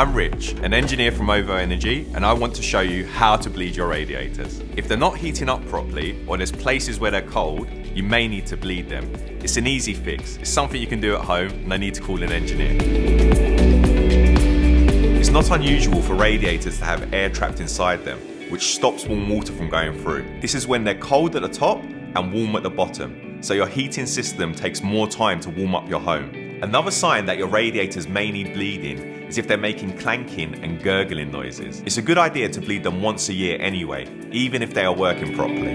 I'm Rich, an engineer from OVO Energy, and I want to show you how to bleed your radiators. If they're not heating up properly, or there's places where they're cold, you may need to bleed them. It's an easy fix. It's something you can do at home, no need to call an engineer. It's not unusual for radiators to have air trapped inside them, which stops warm water from going through. This is when they're cold at the top and warm at the bottom, so your heating system takes more time to warm up your home. Another sign that your radiators may need bleeding is if they're making clanking and gurgling noises. It's a good idea to bleed them once a year anyway, even if they are working properly.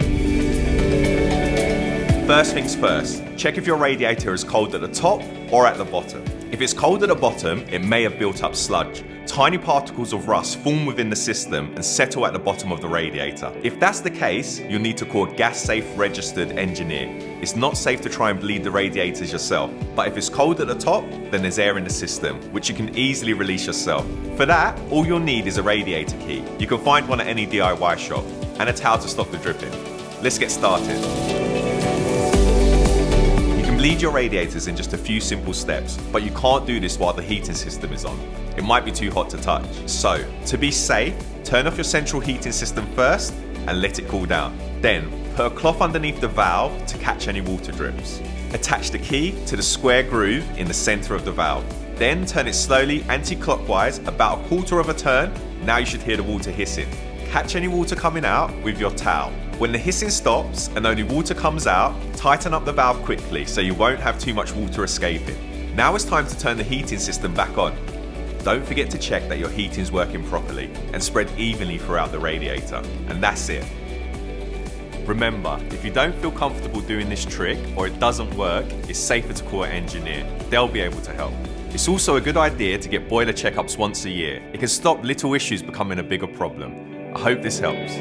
First things first, check if your radiator is cold at the top or at the bottom. If it's cold at the bottom, it may have built up sludge. Tiny particles of rust form within the system and settle at the bottom of the radiator. If that's the case, you'll need to call a gas-safe registered engineer. It's not safe to try and bleed the radiators yourself, but if it's cold at the top, then there's air in the system, which you can easily release yourself. For that, all you'll need is a radiator key. You can find one at any DIY shop, and a towel to stop the dripping. Let's get started. Bleed your radiators in just a few simple steps, but you can't do this while the heating system is on. It might be too hot to touch. So, to be safe, turn off your central heating system first and let it cool down. Then, put a cloth underneath the valve to catch any water drips. Attach the key to the square groove in the center of the valve. Then turn it slowly anti-clockwise about a quarter of a turn. Now you should hear the water hissing. Catch any water coming out with your towel. When the hissing stops and only water comes out, tighten up the valve quickly so you won't have too much water escaping. Now it's time to turn the heating system back on. Don't forget to check that your heating's working properly and spread evenly throughout the radiator. And that's it. Remember, if you don't feel comfortable doing this trick or it doesn't work, it's safer to call an engineer. They'll be able to help. It's also a good idea to get boiler checkups once a year. It can stop little issues becoming a bigger problem. I hope this helps.